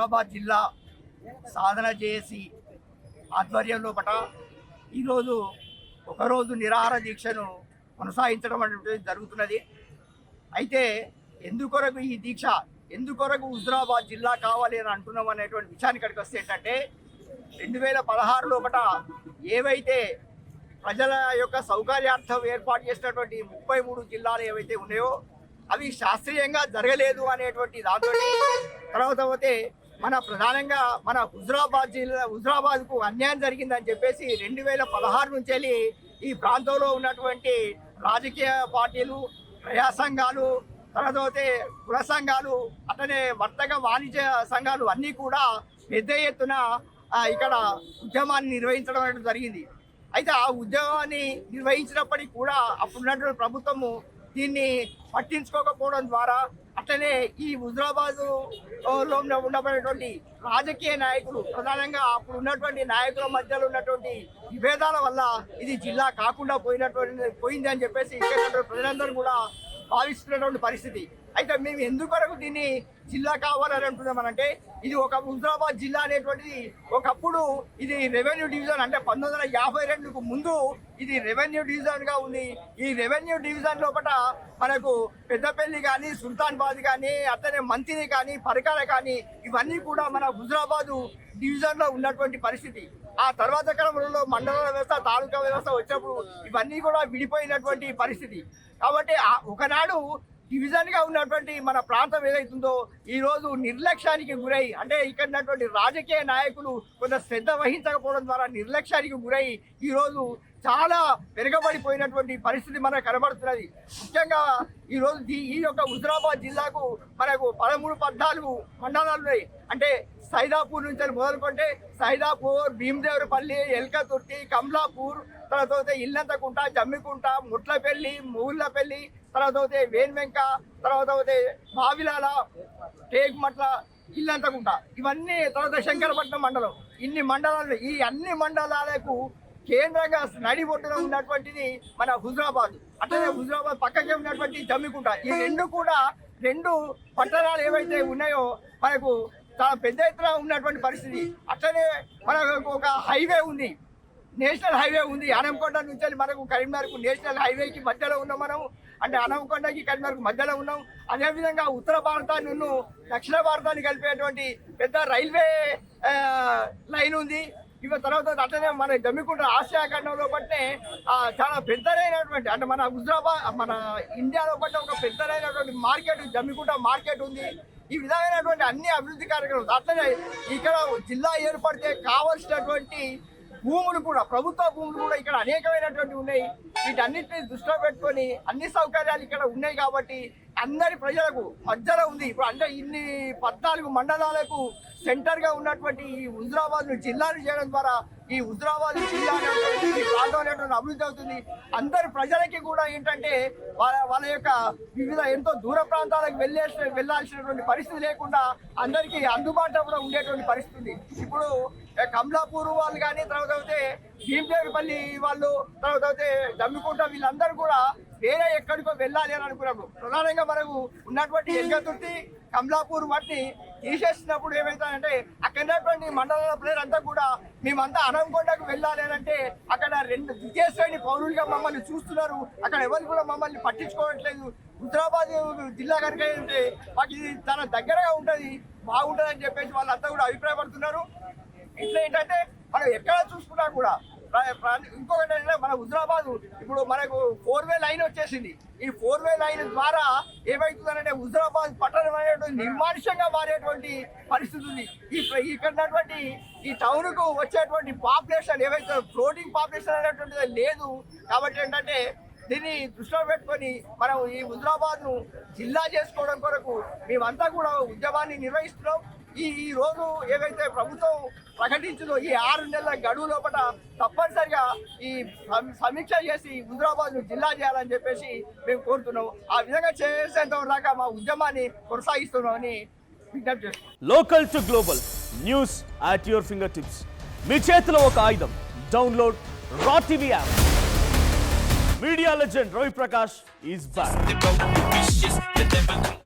హుజరాబాద్ జిల్లా సాధన చేసి ఆధ్వర్యంలో ఈరోజు ఒకరోజు నిరాహార దీక్షను కొనసాగించడం అనేటువంటి జరుగుతున్నది. అయితే ఎందుకొరకు ఈ దీక్ష, ఎందుకొరకు హుజరాబాద్ జిల్లా కావాలి అని అంటున్నాం అనేటువంటి విషయానికి ఇక్కడికి వస్తే ఏంటంటే 2016 లోపల ఏవైతే ప్రజల యొక్క సౌకర్యార్థం ఏర్పాటు చేసినటువంటి 33 జిల్లాలు ఏవైతే ఉన్నాయో అవి శాస్త్రీయంగా జరగలేదు అనేటువంటి దాంతో తర్వాత పోతే ప్రధానంగా మన హుజరాబాద్కు అన్యాయం జరిగిందని చెప్పేసి 2016 నుంచి వెళ్ళి ఈ ప్రాంతంలో ఉన్నటువంటి రాజకీయ పార్టీలు, ప్రజా సంఘాలు, తర్వాత పోతే కుల సంఘాలు, అట్లనే వర్తక వాణిజ్య సంఘాలు అన్నీ కూడా పెద్ద ఎత్తున ఇక్కడ ఉద్యమాన్ని నిర్వహించడం అనేది జరిగింది. అయితే ఆ ఉద్యమాన్ని నిర్వహించినప్పటికీ కూడా అప్పుడున్నటువంటి ప్రభుత్వము దీన్ని పట్టించుకోకపోవడం ద్వారా అట్లనే ఈ హుజరాబాద్లో ఉండబడినటువంటి రాజకీయ నాయకులు, ప్రధానంగా అప్పుడు ఉన్నటువంటి నాయకుల మధ్యలో ఉన్నటువంటి విభేదాల వల్ల ఇది జిల్లా కాకుండా పోయింది అని చెప్పేసి ఇక్కడ ప్రజలందరూ కూడా భావిస్తున్నటువంటి పరిస్థితి. అయితే మేము ఎందుకొరకు దీన్ని జిల్లా కావాలని అంటున్నామనంటే ఇది ఒక హుజరాబాద్ జిల్లా అనేటువంటిది ఒకప్పుడు ఇది రెవెన్యూ డివిజన్, అంటే 1952కు ముందు ఇది రెవెన్యూ డివిజన్గా ఉంది. ఈ రెవెన్యూ డివిజన్ లోపల మనకు పెద్దపల్లి కానీ, సుల్తాన్బాద్ కానీ, అట్లనే మంతిని కానీ, పరకాల కానీ ఇవన్నీ కూడా మన హుజరాబాదు డివిజన్లో ఉన్నటువంటి పరిస్థితి. ఆ తర్వాత కాలంలో మండల వ్యవస్థ, తాలూకా వ్యవస్థ వచ్చినప్పుడు ఇవన్నీ కూడా విడిపోయినటువంటి పరిస్థితి. కాబట్టి ఒకనాడు డివిజన్గా ఉన్నటువంటి మన ప్రాంతం ఏదైతుందో ఈరోజు నిర్లక్ష్యానికి గురై, అంటే ఇక్కడ ఉన్నటువంటి రాజకీయ నాయకులు కొంత శ్రద్ధ వహించకపోవడం ద్వారా నిర్లక్ష్యానికి గురై ఈరోజు చాలా వెనుకబడిపోయినటువంటి పరిస్థితి మనకు కనబడుతున్నది. ముఖ్యంగా ఈరోజు ఈ యొక్క హుజరాబాద్ జిల్లాకు మనకు 13-14 మండలాలు ఉన్నాయి. అంటే సైదాపూర్ నుంచి మొదలుకుంటే సైదాపూర్, భీమదేవరపల్లి, ఎల్కతుర్తి, కమలాపూర్, తర్వాత ఇల్లంతకుంట, జమ్మికుంట, ముట్లపల్లి, మూళ్ళపల్లి, తర్వాత వేన్వెంక, తర్వాత మావిలాల, టేకుమట్ల, ఇల్లంతకుంట, ఇవన్నీ తర్వాత శంకరపట్నం మండలం. ఇన్ని మండలాలు, ఈ అన్ని మండలాలకు కేంద్రంగా నడిబొట్టున ఉన్నటువంటిది మన హుజరాబాద్. అట్లనే హుజరాబాద్ పక్కకే ఉన్నటువంటి జమ్మికుంట. ఈ రెండు పట్టణాలు ఏవైతే ఉన్నాయో మనకు చాలా పెద్ద ఎత్తున ఉన్నటువంటి పరిస్థితి. అట్లనే మనకు ఒక హైవే ఉంది, నేషనల్ హైవే ఉంది. అనంకొండ నుంచి మనకు కరీంనగర్కు నేషనల్ హైవేకి మధ్యలో ఉన్నాం మనం, అంటే అనంకొండకి కరీంనగర్కు మధ్యలో ఉన్నాం. అదేవిధంగా ఉత్తర భారతాన్ని దక్షిణ భారతాన్ని కలిపేటువంటి పెద్ద రైల్వే లైన్ ఉంది. ఇవి తర్వాత అట్లనే మన జమ్మికుంట ఆసియా ఖండంలో బట్టే చాలా పెద్దదైనటువంటి, అంటే మన హుజరాబాద్ మన ఇండియాలో బట్టే ఒక పెద్దదైనటువంటి మార్కెట్ జమ్మికుంట మార్కెట్ ఉంది. ఈ విధమైనటువంటి అన్ని అభివృద్ధి కార్యక్రమాలు, అట్లనే ఇక్కడ జిల్లా ఏర్పడితే కావలసినటువంటి భూములు కూడా, ప్రభుత్వ భూములు కూడా ఇక్కడ అనేకమైనటువంటి ఉన్నాయి. వీటన్నిటిని దృష్టిలో పెట్టుకొని అన్ని సౌకర్యాలు ఇక్కడ ఉన్నాయి కాబట్టి అందరి ప్రజలకు మధ్యలో ఉంది. ఇప్పుడు అంటే ఇన్ని 14 మండలాలకు సెంటర్గా ఉన్నటువంటి ఈ హుజరాబాద్ను జిల్లాను చేయడం ద్వారా ఈ హుజరాబాద్ జిల్లా ఈ ప్రాంతం అనేటువంటి అభివృద్ధి అవుతుంది. అందరి ప్రజలకి కూడా ఏంటంటే వాళ్ళ యొక్క వివిధ ఎంతో దూర ప్రాంతాలకు వెళ్ళాల్సినటువంటి పరిస్థితి లేకుండా అందరికీ అందుబాటులో ఉండేటువంటి పరిస్థితి ఉంది. ఇప్పుడు కమలాపూర్ వాళ్ళు కానీ, తర్వాత భీమదేవరపల్లి వాళ్ళు, తర్వాత జమ్మికుంట, వీళ్ళందరూ కూడా వేరే ఎక్కడికో వెళ్ళాలి అని అనుకున్నప్పుడు ప్రధానంగా మనకు ఉన్నటువంటి ఎల్కతుర్తి, కమలాపూర్ వాటిని తీసేసినప్పుడు ఏమవుతాయంటే అక్కడ ఉన్నటువంటి మండలాల ప్రజలంతా కూడా మేమంతా అనంకొండకు వెళ్ళాలి అని అంటే అక్కడ ద్వితీయ శ్రేణి పౌరులుగా మమ్మల్ని చూస్తున్నారు. అక్కడ ఎవరు కూడా మమ్మల్ని పట్టించుకోవట్లేదు. హుజరాబాద్ జిల్లా కనుక అంటే మాకు ఇది చాలా దగ్గరగా ఉంటుంది, బాగుంటుంది అని చెప్పేసి వాళ్ళంతా కూడా అభిప్రాయపడుతున్నారు. ఇట్లా ఏంటంటే మనం ఎక్కడ చూసుకున్నా కూడా ఇంకొకటి ఏంటంటే మన హుజరాబాద్ ఇప్పుడు మనకు 4-వే లైన్ వచ్చేసింది. ఈ 4-వే లైన్ ద్వారా ఏమవుతుందంటే హుజరాబాద్ పట్టణం అనేటువంటి నిర్మానుష్యంగా మారేటువంటి పరిస్థితి ఉంది. ఇక్కడ ఉన్నటువంటి ఈ టౌన్కు వచ్చేటువంటి పాపులేషన్ ఏవైతే ఫ్లోటింగ్ పాపులేషన్ అనేటువంటిది లేదు. కాబట్టి ఏంటంటే దీన్ని దృష్టిలో పెట్టుకొని మనం ఈ హుజరాబాద్ను జిల్లా చేసుకోవడం కొరకు మేమంతా కూడా ఉద్యమాన్ని నిర్వహిస్తున్నాం. ఈ రోజు ఏవైతే ప్రభుత్వం ప్రకటించిందో ఈ 6 నెలల గడువు లోపల తప్పనిసరిగా ఈ సమీక్ష చేసి హుజరాబాద్ను జిల్లా చేయాలని చెప్పేసి మేము కోరుతున్నాం. ఆ విధంగా చేసేంత దాకా మా ఉద్యమాన్ని కొనసాగిస్తున్నామని విజ్ఞప్తి చేస్తున్నాం. Local to global news at your fingertips. మీ చేతిలో ఒక ఆయుధం. Download R TV app. Media legend Ravi Prakash is back.